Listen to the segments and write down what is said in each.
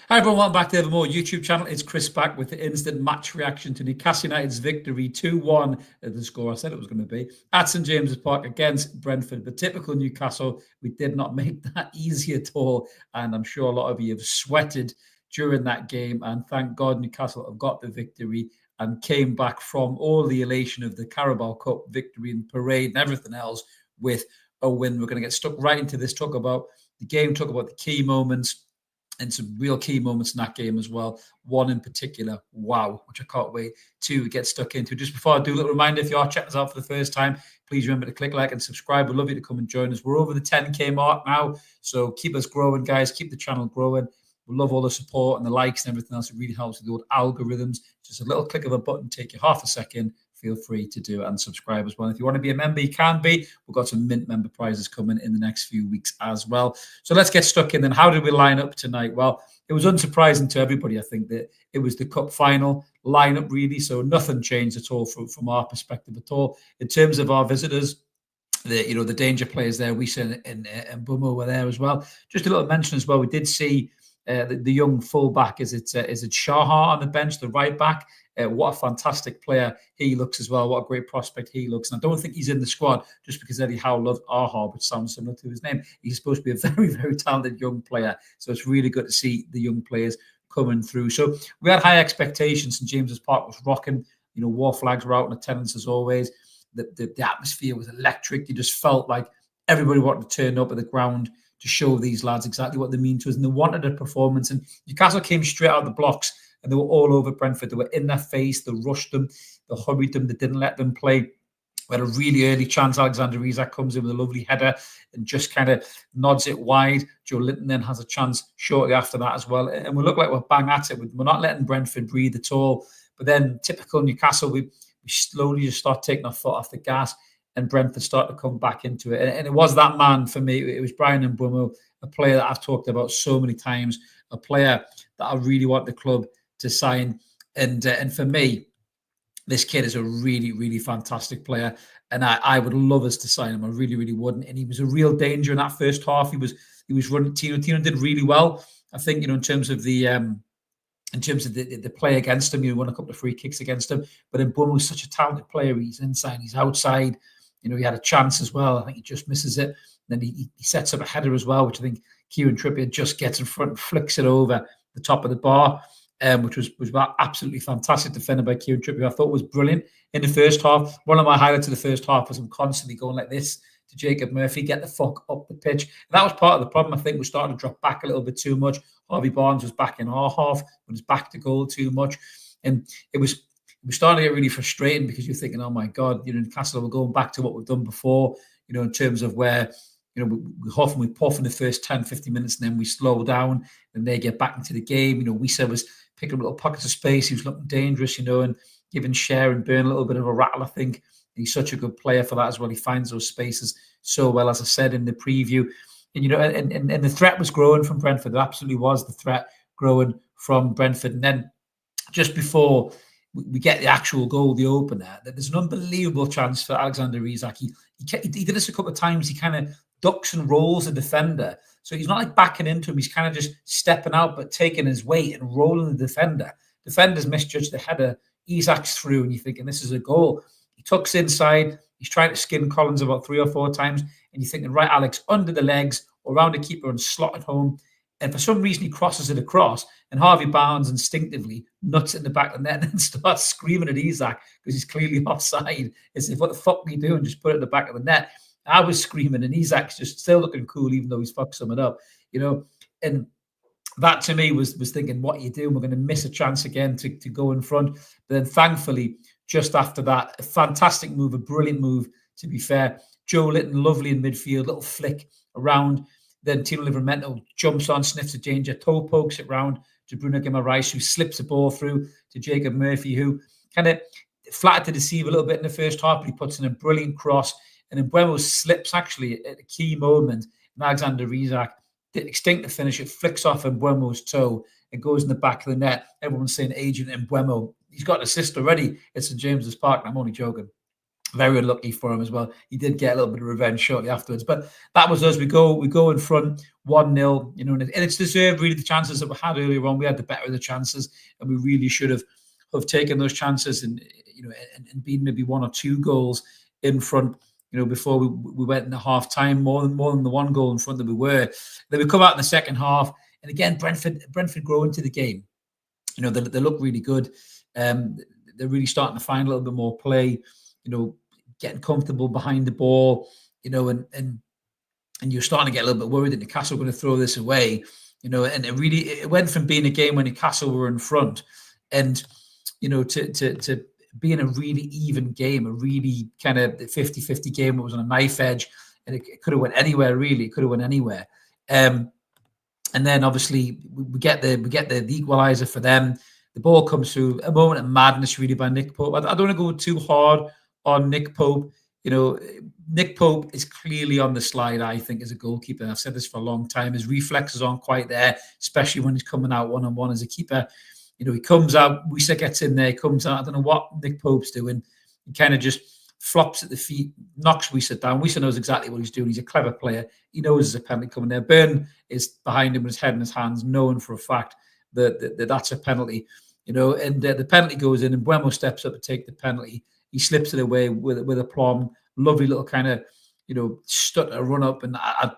Hi everyone, welcome back to the Evermore YouTube channel. It's Chris back with the instant match reaction to Newcastle United's victory 2-1 at the score I said it was going to be at St James's Park against Brentford. But typical Newcastle, we did not make that easy at all. And I'm sure a lot of you have sweated during that game. And thank God Newcastle have got the victory and came back from all the elation of the Carabao Cup victory and parade and everything else with a win. We're going to get stuck right into this, talk about the game, talk about the key moments, and some real key moments in that game as well. One in particular, wow, which I can't wait to get stuck into. Just before I do, a little reminder, if you are checking us out for the first time, please remember to click like and subscribe. We'd love you to come and join us. We're over the 10K mark now, so keep us growing, guys. Keep the channel growing. We love all the support and the likes and everything else. It really helps with the old algorithms. Just a little click of a button, take you half a second. Feel free to do it and subscribe as well. If you want to be a member, you can be. We've got some mint member prizes coming in the next few weeks as well. So let's get stuck in then. How did we line up tonight? Well, it was unsurprising to everybody, I think, that it was the cup final lineup, really. So nothing changed at all from our perspective at all. In terms of our visitors, the danger players there, we said and Bumo were there as well. Just a little mention as well, we did see the young fullback, is it Shaha on the bench, the right back. What a fantastic player he looks as well. What a great prospect he looks. And I don't think he's in the squad just because Eddie Howe loves Arha, which sounds similar to his name. He's supposed to be a very, very talented young player. So it's really good to see the young players coming through. So we had high expectations. St James's Park was rocking. War flags were out in attendance as always. The atmosphere was electric. You just felt like everybody wanted to turn up at the ground to show these lads exactly what they mean to us. And they wanted a performance. And Newcastle came straight out of the blocks. And they were all over Brentford. They were in their face. They rushed them. They hurried them. They didn't let them play. We had a really early chance. Alexander Isak comes in with a lovely header and just kind of nods it wide. Joe Linton then has a chance shortly after that as well. And we look like we're bang at it. We're not letting Brentford breathe at all. But then typical Newcastle, we slowly just start taking our foot off the gas and Brentford start to come back into it. And it was that man for me. It was Brian Mbeumo, a player that I've talked about so many times, a player that I really want the club to sign, and for me, this kid is a really, really fantastic player, and I would love us to sign him. I really, really wouldn't. And he was a real danger in that first half. He was running. Tino did really well, I think. In terms of the play against him, won a couple of free kicks against him. But Mbeumo was such a talented player. He's inside, he's outside. He had a chance as well. I think he just misses it. Then he sets up a header as well, which I think Kieran Trippier just gets in front and flicks it over the top of the bar. Which was absolutely fantastic defended by Kieran Trippier. I thought was brilliant in the first half. One of my highlights of the first half was him constantly going like this to Jacob Murphy, get the fuck up the pitch. And that was part of the problem. I think we started to drop back a little bit too much. Harvey Barnes was back in our half, but was back to goal too much. And it was starting to get really frustrating because you're thinking, oh my God, Newcastle, we're going back to what we've done before, in terms of where we huff and we puff in the first 10, 15 minutes, and then we slow down and they get back into the game. Wissa was picking up little pockets of space. He was looking dangerous, and giving Cher and Byrne a little bit of a rattle, I think. He's such a good player for that as well. He finds those spaces so well, as I said in the preview. And the threat was growing from Brentford. There absolutely was the threat growing from Brentford. And then just before we get the actual goal, the opener, there's an unbelievable chance for Alexander Isak. He did this a couple of times. He kind of ducks and rolls a defender. So he's not like backing into him. He's kind of just stepping out, but taking his weight and rolling the defender. Defenders misjudge the header. Isak's through, and you're thinking, this is a goal. He tucks inside. He's trying to skin Collins about 3 or 4 times. And you're thinking, right, Alex, under the legs or around the keeper and slot it home. And for some reason, he crosses it across. And Harvey Barnes instinctively nuts it in the back of the net and starts screaming at Isak because he's clearly offside. As if, what the fuck are you doing? Just put it in the back of the net. I was screaming, and Isak's just still looking cool, even though he's fucked something up, And that to me was thinking, what are you doing? We're going to miss a chance again to go in front. But then thankfully, just after that. A fantastic move, a brilliant move, to be fair. Joe Litton, lovely in midfield, little flick around. Then Tino Livramento jumps on, sniffs a danger, toe pokes it round to Bruno Guimaraes, who slips the ball through to Jacob Murphy, who kind of flattered to deceive a little bit in the first half, but he puts in a brilliant cross. And then Mbeumo slips actually at a key moment. And Alexander Isak, the instinctive finish, it flicks off Mbeumo's toe. It goes in the back of the net. Everyone's saying Agent Mbeumo. He's got an assist already at St James's Park. And I'm only joking. Very unlucky for him as well. He did get a little bit of revenge shortly afterwards. But that was us. We go in front 1-0, and it's deserved really the chances that we had earlier on. We had the better of the chances, and we really should have taken those chances and been maybe 1 or 2 goals in front, before we went into half time, more than the 1 goal in front that we were. Then we come out in the second half, and again Brentford grow into the game. They look really good. They're really starting to find a little bit more play. Getting comfortable behind the ball, and you're starting to get a little bit worried that Newcastle are going to throw this away, and it went from being a game when Newcastle were in front, and to being a really even game, a really kind of 50-50 game. It was on a knife edge, and it could have went anywhere. Really, it could have went anywhere. And then obviously we get the equalizer for them. The ball comes through, a moment of madness really by Nick Pope. I don't want to go too hard on Nick Pope. Nick Pope is clearly on the slide, I think, as a goalkeeper. I've said this for a long time. His reflexes aren't quite there, especially when he's coming out one-on-one as a keeper. He comes out, Wisa gets in there, he comes out. I don't know what Nick Pope's doing. He kind of just flops at the feet, knocks Wisa down. Wisa knows exactly what he's doing. He's a clever player. He knows there's a penalty coming there. Byrne is behind him with his head in his hands, knowing for a fact that that's a penalty. And the penalty goes in, and Mbeumo steps up to take the penalty. He slips it away with a plum. Lovely little kind of, stutter run up. And I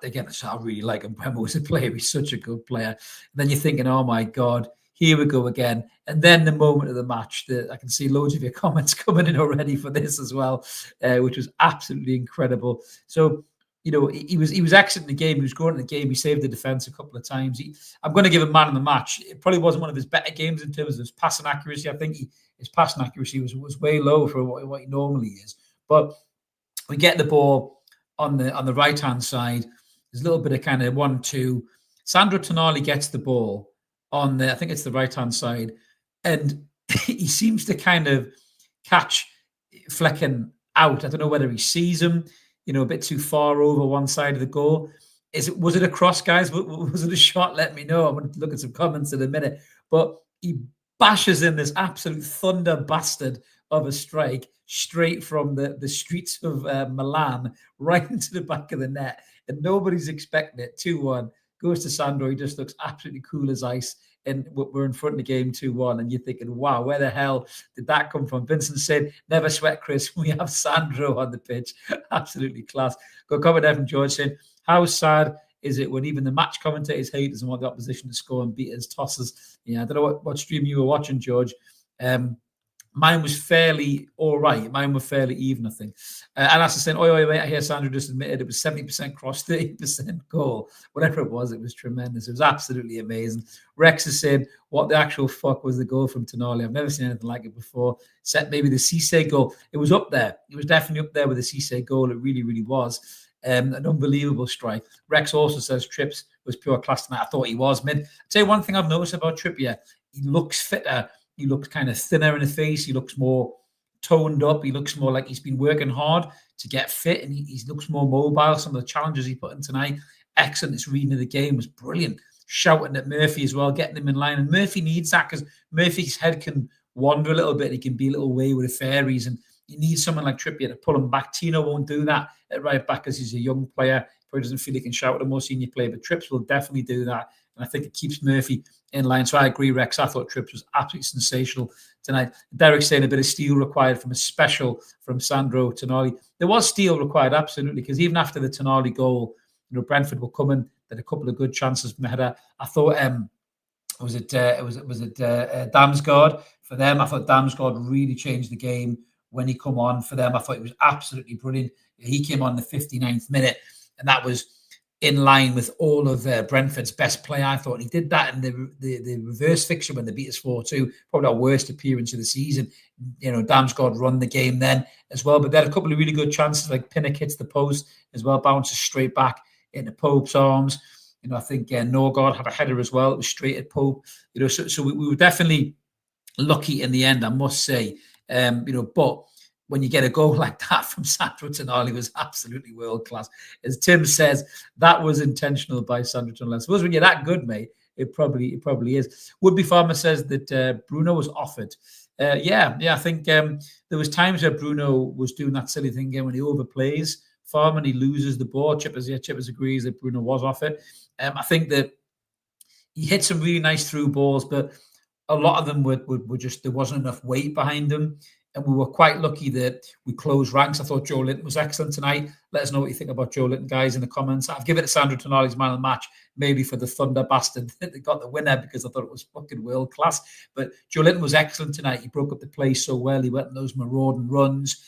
really like him. Mbeumo as a player. He's such a good player. And then you're thinking, oh my God, here we go again. And then the moment of the match, I can see loads of your comments coming in already for this as well, which was absolutely incredible. So, he was excellent in the game. He was growing in the game. He saved the defense a couple of times. I'm going to give him man of the match. It probably wasn't one of his better games in terms of his passing accuracy. I think his passing accuracy was way low for what he normally is. But we get the ball on the right hand side. There's a little bit of kind of 1-2. Sandro Tonali gets the ball on I think it's the right hand side, and he seems to kind of catch Flecken out. I don't know whether he sees him, a bit too far over one side of the goal. Was it a cross, guys? Was it a shot? Let me know. I'm going to look at some comments in a minute. But he bashes in this absolute thunder bastard of a strike straight from the streets of Milan right into the back of the net. And nobody's expecting it. 2-1. Goes to Sandro. He just looks absolutely cool as ice. And we're in front of the game 2-1. And you're thinking, wow, where the hell did that come from? Vincent said, never sweat, Chris. We have Sandro on the pitch. Absolutely class. Got a comment there from George saying, how sad is it when even the match commentators hate us and want the opposition to score and beat us, tosses? Yeah, I don't know what stream you were watching, George. Mine was fairly all right. Mine were fairly even, I think. And as I said, oi, mate, I hear Sandro just admitted it was 70% cross, 30% goal. Whatever it was tremendous. It was absolutely amazing. Rex is saying, what the actual fuck was the goal from Tonali? I've never seen anything like it before. Except maybe the Cisse goal. It was up there. It was definitely up there with the Cisse goal. It really, really was. An unbelievable strike. Rex also says Trips was pure class tonight. I thought he was, man. I'll tell you one thing I've noticed about Trippier. He looks fitter. He looks kind of thinner in the face. He looks more toned up. He looks more like he's been working hard to get fit, and he looks more mobile. Some of the challenges he put in tonight, excellent. His reading of the game was brilliant. Shouting at Murphy as well, getting him in line. And Murphy needs that because Murphy's head can wander a little bit. He can be a little wayward with fairies, and you need someone like Trippier to pull him back. Tino won't do that at right back because he's a young player. Probably doesn't feel he can shout at a more senior player, but Trips will definitely do that. And I think it keeps Murphy in line. So I agree, Rex. I thought Trips was absolutely sensational tonight. Derek's saying a bit of steel required from a special from Sandro Tonali. There was steel required, absolutely, because even after the Tonali goal, Brentford were coming. They had a couple of good chances from the header. I thought, was it Damsgaard for them? I thought Damsgaard really changed the game when he come on for them. I thought he was absolutely brilliant. He came on the 59th minute, and that was in line with all of Brentford's best play. I thought he did that in the reverse fixture when they beat us 4-2, probably our worst appearance of the season. Damsgaard run the game then as well, but they had a couple of really good chances, like Pinnock hits the post as well, bounces straight back into Pope's arms. I think Norgard had a header as well. It was straight at Pope. So we were definitely lucky in the end, I must say. But when you get a goal like that from Sandro Tonali, was absolutely world class. As Tim says, that was intentional by Sandro Tonali. I suppose when you're that good, mate, it probably is. Would-be Farmer says that Bruno was offered. I think there was times where Bruno was doing that silly thing again when he overplays Farmer and he loses the ball. Chippers agrees that Bruno was offered. I think that he hit some really nice through balls, but a lot of them were just, there wasn't enough weight behind them. And we were quite lucky that we closed ranks. I thought Joe Linton was excellent tonight. Let us know what you think about Joe Linton, guys, in the comments. I've given it to Sandro Tonali's man of the match, maybe for the Thunder bastard that got the winner, because I thought it was fucking world class. But Joe Linton was excellent tonight. He broke up the play so well. He went on those marauding runs.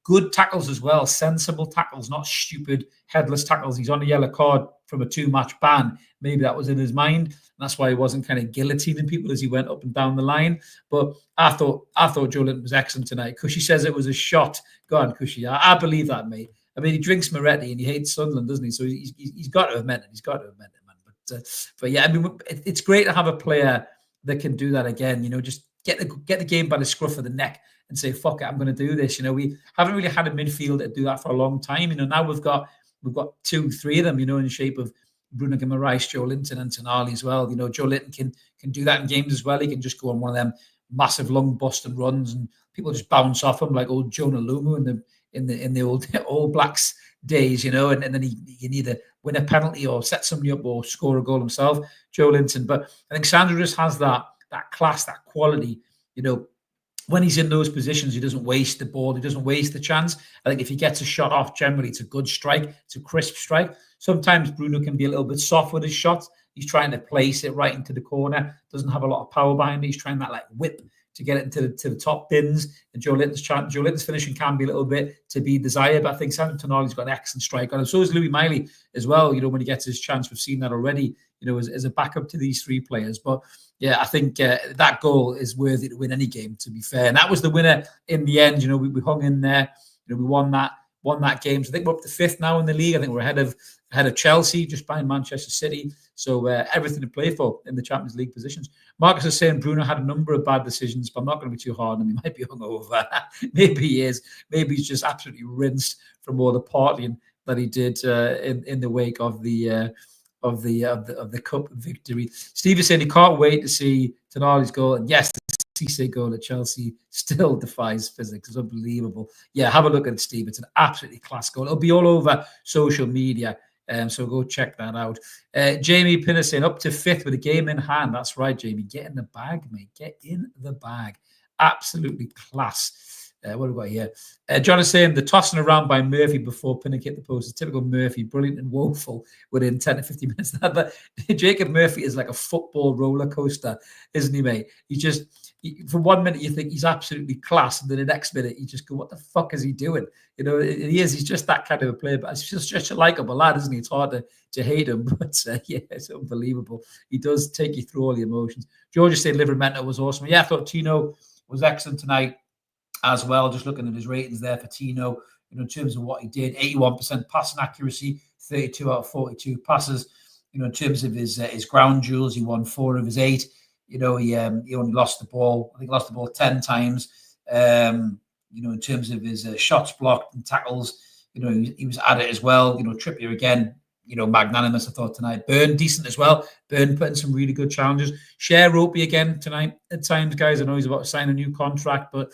Good tackles as well, sensible tackles, not stupid headless tackles. He's on a yellow card from a 2-match ban. Maybe that was in his mind. And that's why he wasn't kind of guillotining people as he went up and down the line. But I thought Joe Linton was excellent tonight. Cushy says it was a shot. Go on, Cushy. I believe that, mate. I mean, he drinks Moretti and he hates Sunderland, doesn't he? So he's got to have meant it. He's got to have meant it, man. But yeah, I mean, it's great to have a player that can do that again. Just get the game by the scruff of the neck and say, fuck it, I'm going to do this. We haven't really had a midfield to do that for a long time. Now we've got 2-3 of them, in the shape of Bruno Guimaraes, Joe Linton, and Tonali as well. Joe Linton can do that in games as well. He can just go on one of them massive lung busting runs and people just bounce off him like old Jonah Lumu in the old All Blacks days, and then he can either win a penalty or set somebody up or score a goal himself, Joe Linton. But I think Sandro just has that class, that quality, when he's in those positions, he doesn't waste the ball. He doesn't waste the chance. I think if he gets a shot off, generally it's a good strike. It's a crisp strike. Sometimes Bruno can be a little bit soft with his shots. He's trying to place it right into the corner. Doesn't have a lot of power behind it. He's trying that whip to get it into the top bins. And Joe Linton's finishing can be a little bit to be desired. But I think Sandro Tonali's got an excellent strike on him. So is Louis Miley as well. When he gets his chance, we've seen that already. As a backup to these 3 players. But yeah, I think that goal is worthy to win any game, to be fair. And that was the winner in the end. We hung in there. We won that game. So I think we're up to 5th now in the league. I think we're ahead of Chelsea, just behind Manchester City. So everything to play for in the Champions League positions. Marcus is saying Bruno had a number of bad decisions, but I'm not going to be too hard on him. He might be hungover. Maybe he is. Maybe he's just absolutely rinsed from all the partying that he did in the wake of the cup victory. Steve is saying he can't wait to see Tonali's goal. And yes, the Cisse goal at Chelsea still defies physics. It's unbelievable. Yeah, have a look at it, Steve. It's an absolutely class goal. It'll be all over social media. So go check that out. Jamie Pinner saying up to 5th with a game in hand. That's right, Jamie. Get in the bag, mate. Get in the bag. Absolutely class. What have we got here? John is saying the tossing around by Murphy before Pinnock hit the post is typical Murphy, brilliant and woeful within 10 to 15 minutes. But Jacob Murphy is like a football roller coaster, isn't he, mate? For 1 minute you think he's absolutely class, and then the next minute you just go, what the fuck is he doing? He's just that kind of a player, but it's just a likable lad, isn't he? It's hard to hate him, but yeah, it's unbelievable. He does take you through all the emotions. George is saying Livramento was awesome. Yeah, I thought Tino was excellent tonight as well. Just looking at his ratings there for Tino, in terms of what he did, 81% passing accuracy, 32 out of 42 passes. In terms of his ground duels, he won 4 of his 8. He only lost the ball. I think he lost the ball 10 times. In terms of his shots blocked and tackles, he was at it as well. Trippier again, magnanimous, I thought, tonight. Burn, decent as well. Burn putting some really good challenges. Share ropey again tonight at times, guys. I know he's about to sign a new contract, but,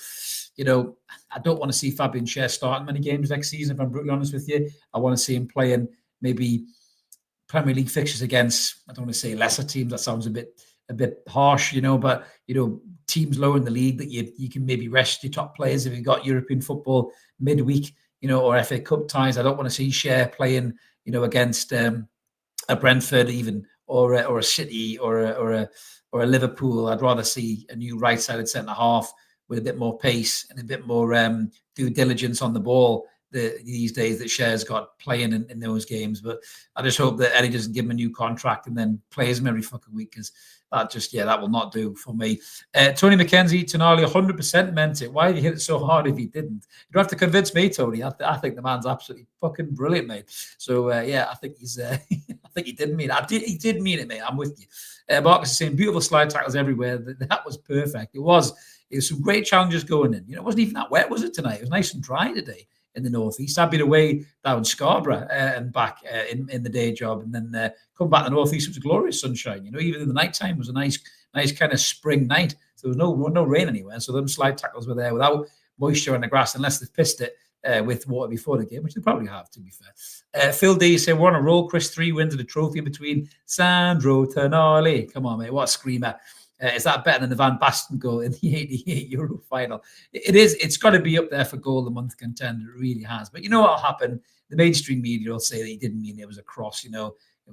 I don't want to see Fabian Schär starting many games next season, if I'm brutally honest with you. I want to see him playing maybe Premier League fixtures against, I don't want to say lesser teams. That sounds a bit harsh, but, teams lower in the league that you can maybe rest your top players if you've got European football midweek, or FA Cup ties. I don't want to see Schär playing, against a Brentford even, or a City or a Liverpool. I'd rather see a new right-sided centre half with a bit more pace and a bit more due diligence on the ball, these days that Cher's got playing in those games. But I just hope that Eddie doesn't give him a new contract and then plays him every fucking week, because that will not do for me. Tony McKenzie, Tonali 100% meant it. Why did he hit it so hard if he didn't? You don't have to convince me, Tony. I think the man's absolutely fucking brilliant, mate. So I think he's I think he did mean it. He did mean it, mate. I'm with you. Marcus is saying beautiful slide tackles everywhere. That was perfect. It was some great challenges going in. It wasn't even that wet, was it, tonight? It was nice and dry today in the northeast. I've been away down in Scarborough and back in the day job, and then come back to the northeast. It was glorious sunshine. Even in the night time, it was a nice kind of spring night. So there was no rain anywhere. So them slide tackles were there without moisture on the grass, unless they've pissed it with water before the game, which they probably have, to be fair. Phil D said, we're on a roll, Chris. 3 wins and a trophy in between. Sandro Tonali. Come on, mate. What a screamer. Is that better than the Van Basten goal in the 88 Euro final? It is. It's got to be up there for goal of the month contender. It really has. But you know what will happen? The mainstream media will say that he didn't mean it was a cross.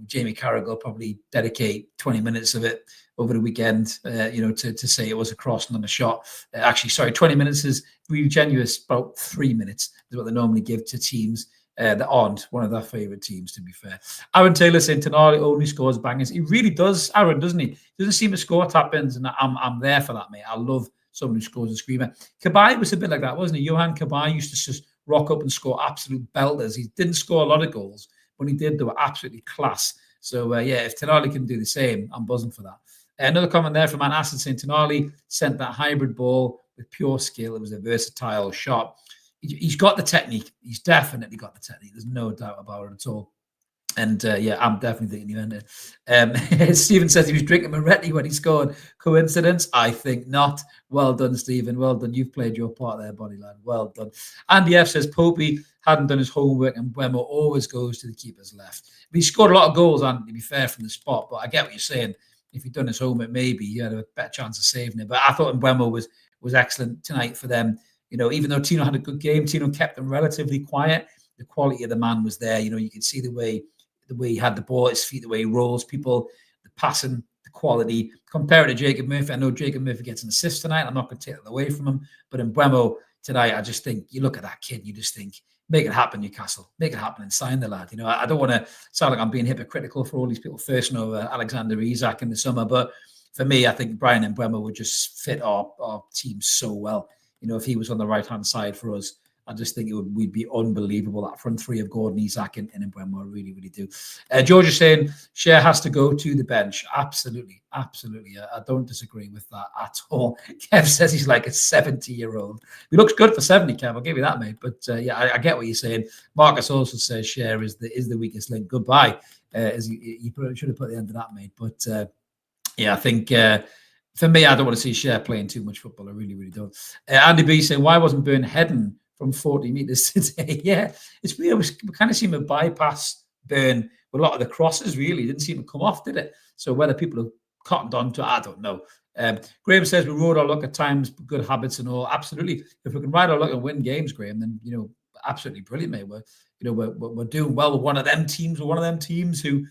Jamie Carragher will probably dedicate 20 minutes of it over the weekend, to say it was a cross, not a shot. 20 minutes is really generous. About 3 minutes is what they normally give to teams that aren't one of their favourite teams, to be fair. Aaron Taylor saying Tonali only scores bangers. He really does, Aaron, doesn't he? He doesn't seem to score tap-ins, and I'm there for that, mate. I love someone who scores a screamer. Cabaye was a bit like that, wasn't he? Johan Cabaye used to just rock up and score absolute belters. He didn't score a lot of goals. When he did, they were absolutely class. So, if Tonali can do the same, I'm buzzing for that. Another comment there from An Acid saying Tonali sent that hybrid ball with pure skill. It was a versatile shot. He's got the technique. He's definitely got the technique. There's no doubt about it at all. And I'm definitely thinking he meant it. Stephen says he was drinking Moretti when he scored. Coincidence? I think not. Well done, Stephen. Well done. You've played your part there, buddy lad. Well done. Andy F says Popey hadn't done his homework, and Buemo always goes to the keeper's left. But he scored a lot of goals, and to be fair, from the spot. But I get what you're saying. If he'd done his homework, maybe he had a better chance of saving it. But I thought Buemo was excellent tonight for them. Even though Tino had a good game, Tino kept them relatively quiet. The quality of the man was there. You could see the way he had the ball at his feet, the way he rolls people, the passing, the quality. Compare it to Jacob Murphy. I know Jacob Murphy gets an assist tonight. I'm not going to take it away from him. But in Buemo tonight, I just think you look at that kid, you just think, make it happen, Newcastle. Make it happen and sign the lad. I don't want to sound like I'm being hypocritical for all these people thirsting over Alexander Isak in the summer. But for me, I think Brian and Buemo would just fit our team so well. If he was on the right-hand side for us, I just think we'd be unbelievable. That front three of Gordon, Isak, and Mbeumo, I really, really do. George is saying Cher has to go to the bench. Absolutely, absolutely. I don't disagree with that at all. Kev says he's like a 70-year-old. He looks good for 70, Kev. I'll give you that, mate. But I get what you're saying. Marcus also says Cher is the weakest link. Goodbye. You should have put the end of that, mate. But I think. For me, I don't want to see Cher playing too much football. I really, really don't. Andy B saying, why wasn't Byrne heading from 40 metres today? Yeah, it's weird. We kind of seem to bypass Byrne with a lot of the crosses, really. It didn't seem to come off, did it? So whether people have cottoned on to it, I don't know. Graham says, we rode our luck at times, good habits and all. Absolutely. If we can ride our luck and win games, Graham, then, absolutely brilliant, mate. We're doing well with one of them teams. We're one of them teams who,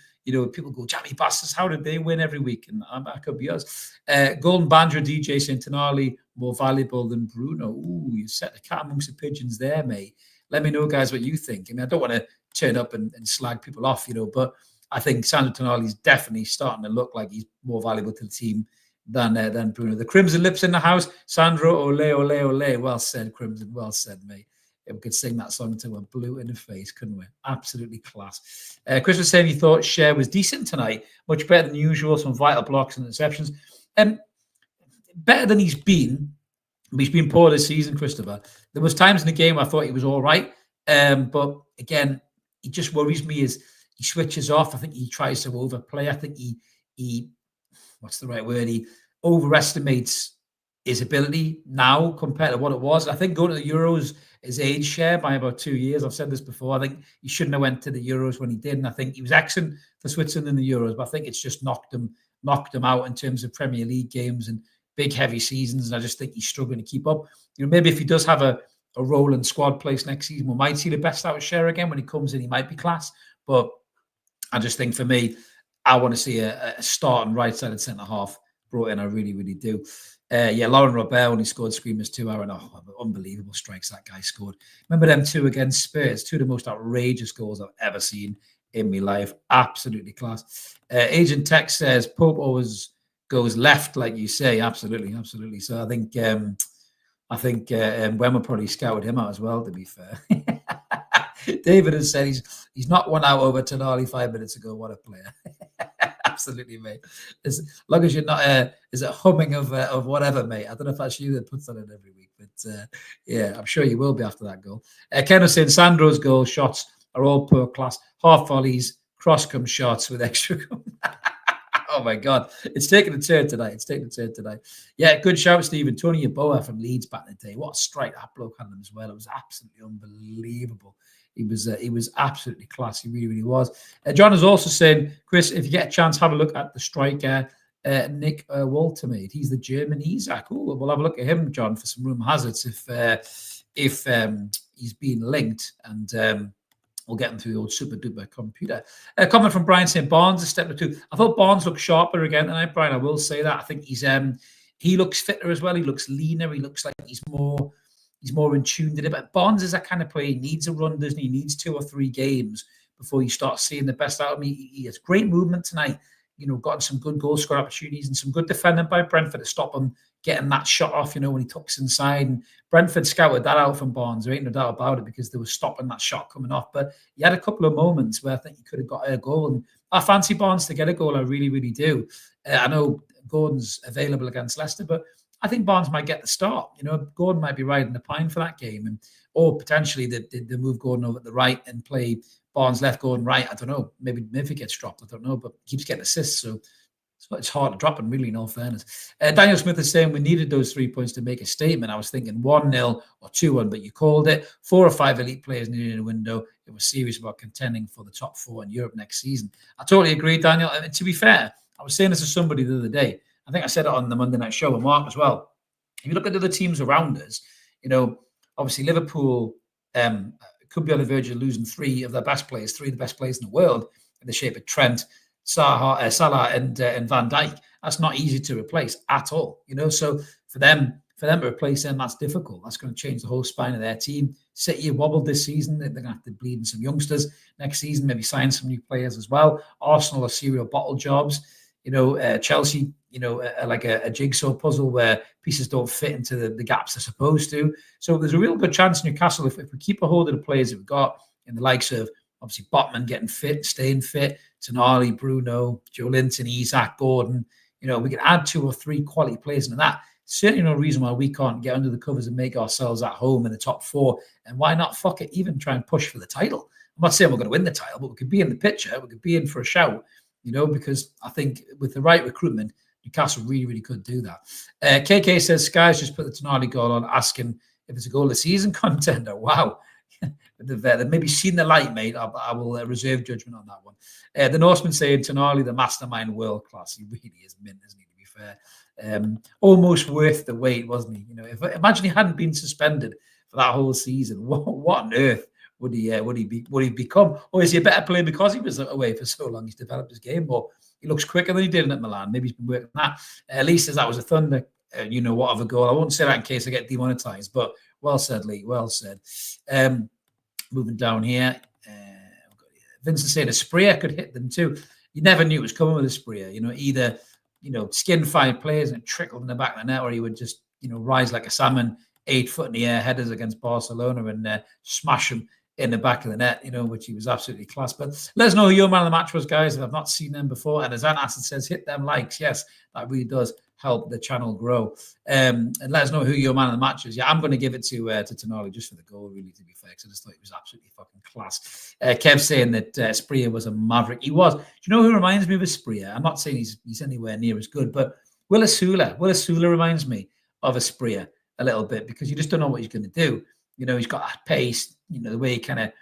people go, jammy bastards, how did they win every week? And that could be us. Golden Banjo DJ saying Tonali more valuable than Bruno. Ooh, you set the cat amongst the pigeons there, mate. Let me know, guys, what you think. I mean, I don't want to turn up and slag people off, but I think Sandro Tonali is definitely starting to look like he's more valuable to the team than Bruno. The Crimson Lips in the house. Sandro, ole, ole, ole. Well said, Crimson. Well said, mate. We could sing that song until we're blue in the face, couldn't we? Absolutely class. Chris was saying he thought Cher was decent tonight, much better than usual, some vital blocks and interceptions. Better than he's been. He's been poor this season, Christopher. There was times in the game I thought he was all right. But again, he just worries me as he switches off. I think he tries to overplay. I think he what's the right word? He overestimates his ability now compared to what it was. I think going to the Euros is age share by about 2 years. I've said this before. I think he shouldn't have went to the Euros when he did. And I think he was excellent for Switzerland in the Euros, but I think it's just knocked him out in terms of Premier League games and big, heavy seasons. And I just think he's struggling to keep up. Maybe if he does have a role in squad place next season, we might see the best out of Cher again. When he comes in, he might be class. But I just think for me, I want to see a starting right-sided centre-half brought in. I really, really do. Yeah, Lauren Robert when he scored Screamers 2 hour and unbelievable strikes that guy scored. Remember them 2 against Spurs? 2 of the most outrageous goals I've ever seen in my life. Absolutely class. Agent Tech says Pope always goes left, like you say. Absolutely, absolutely. So I think Wemmer probably scouted him out as well, to be fair. David has said he's not one out over Tonali 5 minutes ago. What a player. Absolutely, mate. As long as you're not is it humming of whatever, mate. I don't know if that's you that puts that in every week, but yeah, I'm sure you will be after that goal. Ken was saying Sandro's goal shots are all poor class, half volleys, cross come shots with extra. Oh my God, it's taken a turn tonight. Yeah, good shout, Stephen. Tony Yeboah from Leeds back in the day. What a strike that bloke had him as well. It was absolutely unbelievable. He was absolutely class. He really, really was. John is also saying, Chris, if you get a chance, have a look at the striker, Nick Woltermade. He's the German Isak. Oh, we'll have a look at him, John, for some room hazards if he's been linked, and we'll get him through the old super duper computer. Comment from Brian saying Barnes a step or two. I thought Barnes looked sharper again tonight, Brian. I will say that. I think he looks fitter as well. He looks leaner. He looks like he's more in tune to it. But Barnes is that kind of player. He needs a run, doesn't he? He needs 2 or 3 games before you start seeing the best out of him. He has great movement tonight. Gotten some good goal score opportunities and some good defending by Brentford to stop him getting that shot off, when he tucks inside. And Brentford scouted that out from Barnes. There ain't no doubt about it, because they were stopping that shot coming off. But he had a couple of moments where I think he could have got a goal. And I fancy Barnes to get a goal. I really, really do. I know Gordon's available against Leicester, but I think Barnes might get the start. Gordon might be riding the pine for that game, or potentially they move Gordon over at the right and play Barnes left, Gordon right. I don't know. Maybe he gets dropped. I don't know, but he keeps getting assists, so it's hard to drop him, really, in all fairness. Daniel Smith is saying we needed those 3 points to make a statement. I was thinking 1-0 or 2-1, but you called it. 4 or 5 elite players needed in a window. It was serious about contending for the top 4 in Europe next season. I totally agree, Daniel. And to be fair, I was saying this to somebody the other day. I think I said it on the Monday Night Show with Mark as well. If you look at the other teams around us, obviously Liverpool could be on the verge of losing 3 of their best players, 3 of the best players in the world, in the shape of Trent, Salah, and Van Dijk. That's not easy to replace at all. So for them to replace them, that's difficult. That's going to change the whole spine of their team. City wobbled this season. They're going to have to bleed in some youngsters next season, maybe sign some new players as well. Arsenal are serial bottle jobs. Chelsea, are like a jigsaw puzzle where pieces don't fit into the gaps they're supposed to. So there's a real good chance Newcastle, if we keep a hold of the players that we've got, in the likes of obviously Botman getting fit, staying fit, Tonali, Bruno, Joe Linton, Isak, Gordon, we can add 2 or 3 quality players into that. Certainly no reason why we can't get under the covers and make ourselves at home in the top 4. And why not, fuck it, even try and push for the title? I'm not saying we're going to win the title, but we could be in the picture. We could be in for a shout. Because I think with the right recruitment, Newcastle really, really could do that. KK says, Sky's just put the Tonali goal on, asking if it's a goal of the season contender. Wow. They've maybe seen the light, mate. I will reserve judgment on that one. The Norseman saying, Tonali, the mastermind, world class. He really is mint, isn't he, to be fair? Almost worth the wait, wasn't he? Imagine he hadn't been suspended for that whole season. What on earth would he become? Or is he a better player because he was away for so long? He's developed his game, or he looks quicker than he did at Milan. Maybe he's been working on that. At least as that was a thunder, what of a goal. I won't say that in case I get demonetized, but well said, Lee. Well said. Moving down here, Vincent saying a sprayer could hit them too. You never knew it was coming with a sprayer. Either skin 5 players and it trickled in the back of the net, or he would just rise like a salmon, 8 foot in the air headers against Barcelona and smash them in the back of the net, which he was absolutely class. But let us know who your man of the match was, guys, if I've not seen them before. And as Acid says, hit them likes. Yes, that really does help the channel grow. And let us know who your man of the match is. Yeah, I'm going to give it to Tonali just for the goal, really, to be fair, because I just thought he was absolutely fucking class. Kev saying that Spreer was a maverick. He was. Do you know who reminds me of a Spreer? I'm not saying he's anywhere near as good, but Willis Sula reminds me of a Spreer a little bit, because you just don't know what he's going to do. He's got that pace, the way he kind of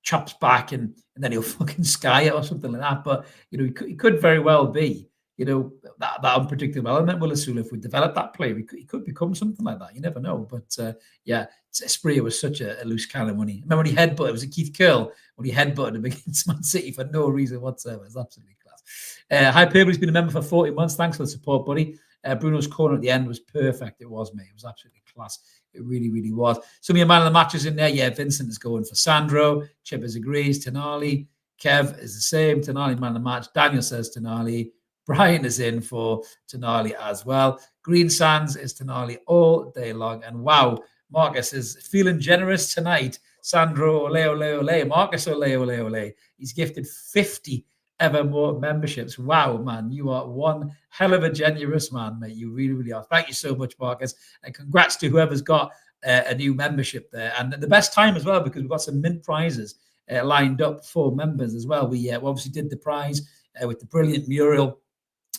chops back and then he'll fucking sky it or something like that. But, he could very well be, that unpredictable element. Willis Sula, if we develop that play, he could become something like that. You never know. But, yeah, Spreer was such a loose cannon when he headbutted. It was a Keith Curl when he headbutted him against Man City for no reason whatsoever. It's absolutely class. Hyperbole's been a member for 40 months. Thanks for the support, buddy. Bruno's corner at the end was perfect. It was, mate. It was absolutely class. It really, really was. Some of your man of the matches in there. Yeah, Vincent is going for Sandro. Chippers agrees. Tonali. Kev is the same. Tonali, man of the match. Daniel says Tonali. Brian is in for Tonali as well. Green Sands is Tonali all day long. And wow, Marcus is feeling generous tonight. Sandro, ole, ole, ole. Marcus, ole, ole, ole. He's gifted 50 Evermore memberships. Wow, man, you are one hell of a generous man, mate. You really, really are. Thank you so much, Marcus. And congrats to whoever's got a new membership there. And the best time as well, because we've got some mint prizes lined up for members as well. We obviously did the prize with the brilliant mural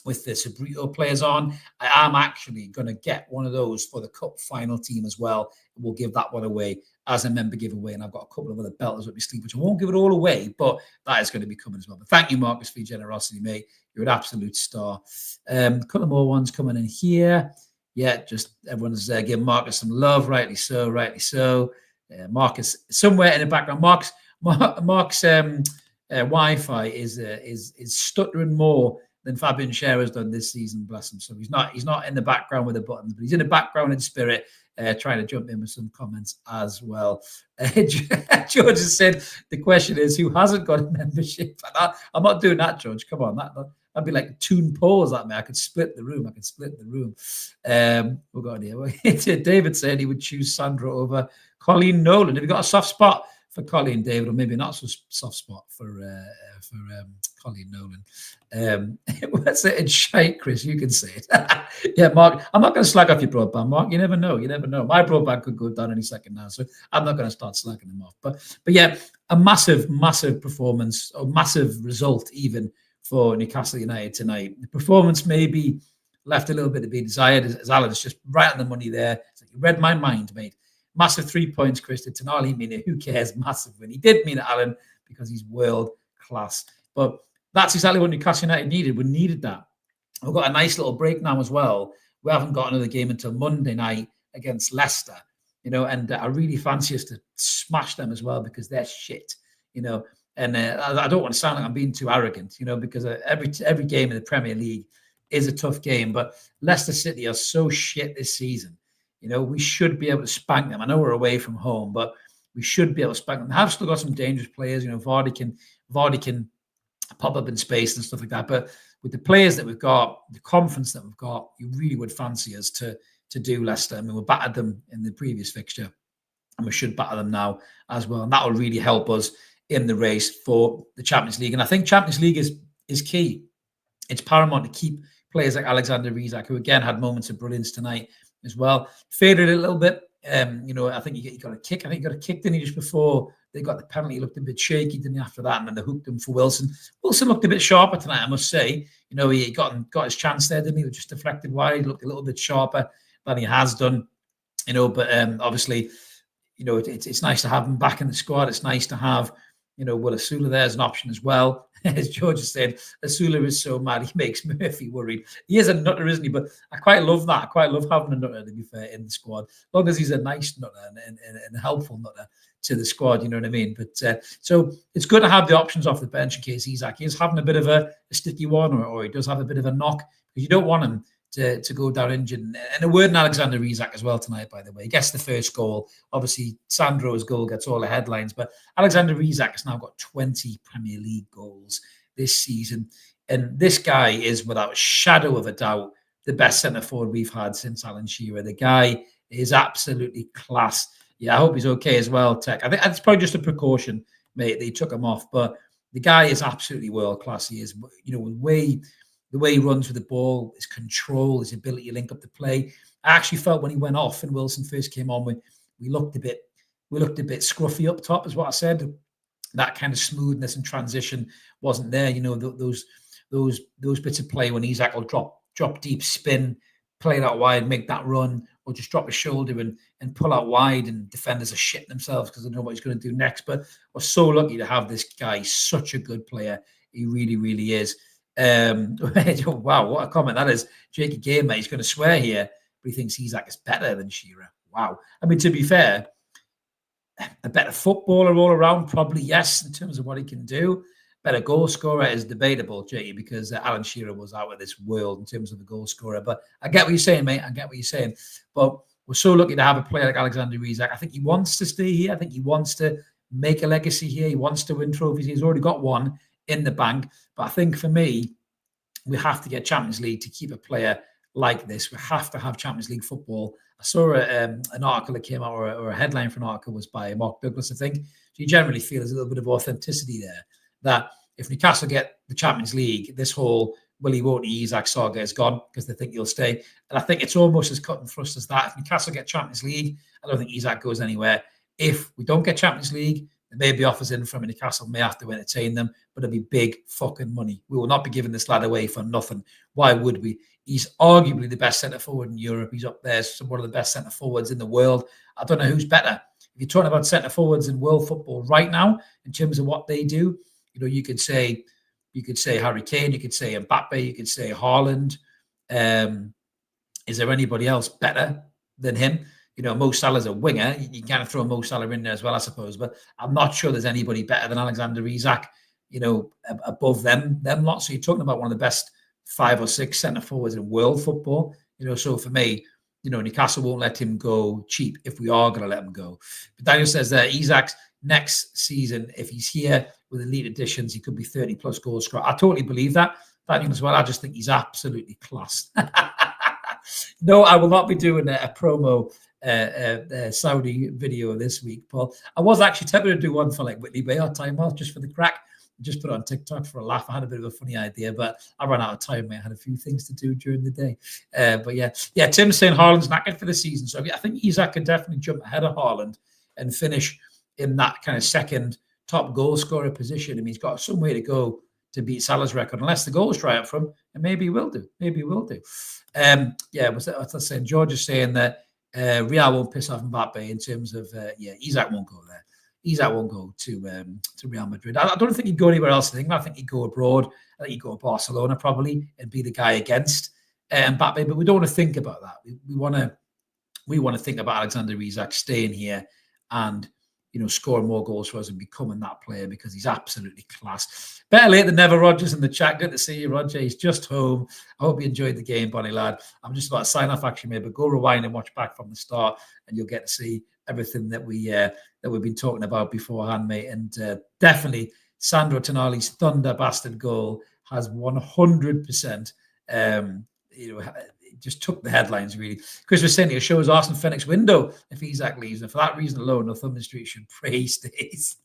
with the Sabrito players on. I am actually going to get one of those for the cup final team as well. We'll give that one away as a member giveaway. And I've got a couple of other belters up my sleeve, which I won't give it all away, but that is going to be coming as well. But thank you, Marcus, for your generosity, mate. You're an absolute star. A couple more ones coming in here. Yeah, just everyone's giving Marcus some love. Rightly so, rightly so. Marcus, somewhere in the background, Mark's Wi-Fi is stuttering more than Fabian Schär has done this season, bless him. So he's not in the background with the buttons, but he's in the background in spirit, trying to jump in with some comments as well. George has said the question is who hasn't got a membership? I'm not doing that, George. Come on, that'd be like Toon Pause at me. I could split the room. We've got here. David said he would choose Sandro over Colleen Nolan. Have you got a soft spot for Colleen, David, or maybe not so soft spot for Colleen Nolan? What's it in shite, Chris? You can say it. Yeah, Mark, I'm not going to slag off your broadband, Mark. You never know. My broadband could go down any second now, so I'm not going to start slagging them off. But yeah, a massive performance, or massive result even for Newcastle United tonight. The performance maybe left a little bit to be desired, as Alan is just right on the money there. So you read my mind, mate. Massive 3 points, Chris. Did Tonali mean it? Who cares? Massive win. He did mean it, Alan, because he's world class. But that's exactly what Newcastle United needed. We needed that. We've got a nice little break now as well. We haven't got another game until Monday night against Leicester, and I really fancy us to smash them as well because they're shit, And I don't want to sound like I'm being too arrogant, because every game in the Premier League is a tough game. But Leicester City are so shit this season. We should be able to spank them. I know we're away from home, but we should be able to spank them. They have still got some dangerous players. Vardy can pop up in space and stuff like that. But with the players that we've got, the confidence that we've got, you really would fancy us to do Leicester. I mean, we battered them in the previous fixture, and we should batter them now as well. And that will really help us in the race for the Champions League. And I think Champions League is key. It's paramount to keep players like Alexander Isak, who again had moments of brilliance tonight as well. Faded a little bit. I think he got a kick. I think he got a kick, didn't he, just before they got the penalty? He looked a bit shaky, didn't he, after that? And then they hooked him for Wilson. Wilson looked a bit sharper tonight, I must say. He got his chance there, didn't he? He was just deflected wide. He looked a little bit sharper than he has done. But obviously, it's nice to have him back in the squad. It's nice to have, Will Asula there as an option as well. As George has said, Asula is so mad, he makes Murphy worried. He is a nutter, isn't he? But I quite love that. I quite love having a nutter, to be fair, in the squad. As long as he's a nice nutter and a helpful nutter to the squad, you know what I mean? But so it's good to have the options off the bench in case Isak is having a bit of a sticky one, or he does have a bit of a knock, because you don't want him to go down injured. And a word on Alexander Isak as well tonight, by the way. He gets the first goal. Obviously, Sandro's goal gets all the headlines, but Alexander Isak has now got 20 Premier League goals this season. And this guy is, without a shadow of a doubt, the best centre-forward we've had since Alan Shearer. The guy is absolutely class. Yeah, I hope he's okay as well, Tech. I think it's probably just a precaution, mate, that he took him off. But the guy is absolutely world-class. He is, the way he runs with the ball, his control, his ability to link up the play. I actually felt when he went off and Wilson first came on, we looked a bit scruffy up top, is what I said. That kind of smoothness and transition wasn't there. Those bits of play when Isak will drop deep, spin, play that wide, make that run, or just drop his shoulder and pull out wide, and defenders are shitting themselves because they don't know what he's going to do next. But we're so lucky to have this guy. He's such a good player. He really, really is. Wow, what a comment that is. Jakey Gamer, he's going to swear here, but he thinks Isak is better than Shearer. Wow. I mean, to be fair, a better footballer all around, probably yes, in terms of what he can do. better goal scorer is debatable, JT, because Alan Shearer was out of this world in terms of the goal scorer. But I get what you're saying, mate. I get what you're saying. But we're so lucky to have a player like Alexander Isak. I think he wants to stay here. I think he wants to make a legacy here. He wants to win trophies. He's already got one in the bank. But I think for me, we have to get Champions League to keep a player like this. We have to have Champions League football. I saw an article that came out, or a headline for an article was by Mark Douglas, I think. So you generally feel there's a little bit of authenticity there, that if Newcastle get the Champions League, this whole will he won't he Isak saga is gone because they think he'll stay. And I think it's almost as cut and thrust as that. If Newcastle get Champions League, I don't think Isak goes anywhere. If we don't get Champions League, there may be offers in from Newcastle, may have to entertain them, but it'll be big fucking money. We will not be giving this lad away for nothing. Why would we? He's arguably the best centre forward in Europe. He's up there, one of the best centre forwards in the world. I don't know who's better. If you're talking about centre forwards in world football right now, in terms of what they do, you could say Harry Kane, you could say Mbappe, you could say Haaland. Is there anybody else better than him? Mo Salah's a winger. You can kind of throw Mo Salah in there as well, I suppose. But I'm not sure there's anybody better than Alexander Isak, above them lot. So you're talking about one of the best 5 or 6 centre forwards in world football. So for me, Newcastle won't let him go cheap if we are going to let him go. But Daniel says that Isak's next season, if he's here with elite additions, he could be 30+ goals scorer. I totally believe that, Daniel, as well. I just think he's absolutely class. No, I will not be doing a promo Saudi video this week, Paul. I was actually tempted to do one for like Whitley Bay or Time Off just for the crack. Just put it on TikTok for a laugh. I had a bit of a funny idea, but I ran out of time, mate. I had a few things to do during the day. But yeah, Tim's saying Haaland's not good for the season. So I think Isak can definitely jump ahead of Haaland and finish in that kind of second top goal scorer position. I mean, he's got some way to go to beat Salah's record, unless the goals dry up for him, and maybe he will do. What's that saying? George is saying that Real won't piss off Mbappe in terms of, Isak won't go there. Isak won't go to Real Madrid. I don't think he'd go anywhere else. I think he'd go abroad. I think he'd go to Barcelona probably and be the guy against Mbappe. But we don't want to think about that. We want to think about Alexander Isak staying here and scoring more goals for us and becoming that player, because he's absolutely class. Better late than never, Rogers in the chat. Good to see you, Roger. He's just home. I hope you enjoyed the game, Bonnie lad. I'm just about to sign off actually, maybe go rewind and watch back from the start, and you'll get to see everything that we've been talking about beforehand, mate. And definitely Sandro Tonali's thunder bastard goal has 100%. It just took the headlines, really. Chris was saying it shows Arsene Fenwick's window if Isak leaves, and for that reason alone, Northumberland Street should pray he stays.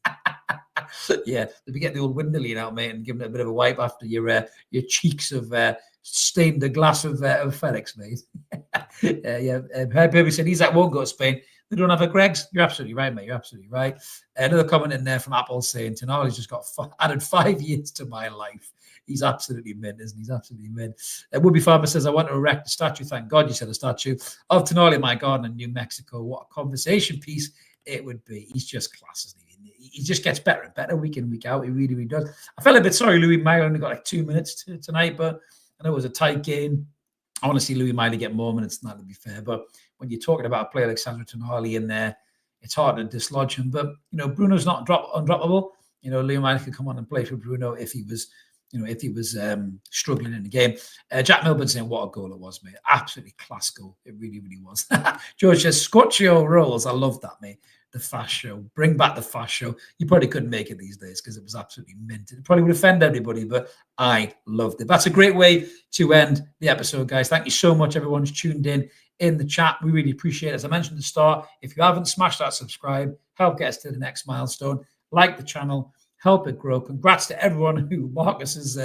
Yeah, they'll be getting the old window lean out, mate, and giving it a bit of a wipe after your cheeks have stained the glass of Felix, mate. Baby said Isak won't go to Spain. They don't have a Greg's. You're absolutely right, mate. You're absolutely right. Another comment in there from Apple saying, Tonali's just got added 5 years to my life. He's absolutely mint, isn't he? He's absolutely mint. Woodby Farmer says, I want to erect a statue. Thank God you said a statue of Tonali in my garden in New Mexico. What a conversation piece it would be. He's just class, isn't he? He just gets better and better week in, week out. He really, really does. I felt a bit sorry Louis Miley only got like 2 minutes tonight, but I know it was a tight game. I want to see Louis Miley get more minutes than that, to be fair. But when you're talking about a player like Sandro Tonali in there, it's hard to dislodge him. But, Bruno's not undroppable. Louis Miley could come on and play for Bruno if he was struggling in the game. Jack Milburn saying, what a goal it was, mate. Absolutely class goal. It really, really was. George says, Scotchio rolls. I love that, mate. The fast show. Bring back the fast show. You probably couldn't make it these days because it was absolutely mint. It probably would offend everybody, but I loved it. That's a great way to end the episode, guys. Thank you so much, everyone who's tuned in the chat. We really appreciate it. As I mentioned at the start, if you haven't smashed that subscribe, help get us to the next milestone. Like the channel, help it grow. Congrats to everyone who Marcus has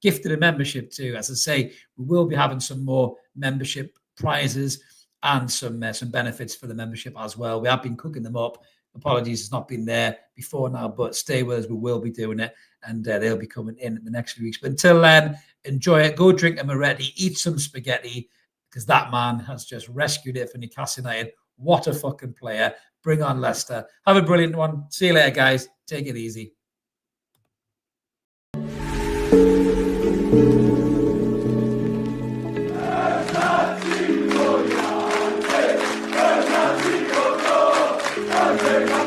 gifted a membership to. As I say, we will be having some more membership prizes and some benefits for the membership as well. We have been cooking them up. Apologies, it's not been there before now, but stay with us. We will be doing it, and they'll be coming in the next few weeks. But until then, enjoy it. Go drink a Moretti, eat some spaghetti, because that man has just rescued it for Newcastle United. What a fucking player. Bring on Leicester. Have a brilliant one. See you later, guys. Take it easy. Take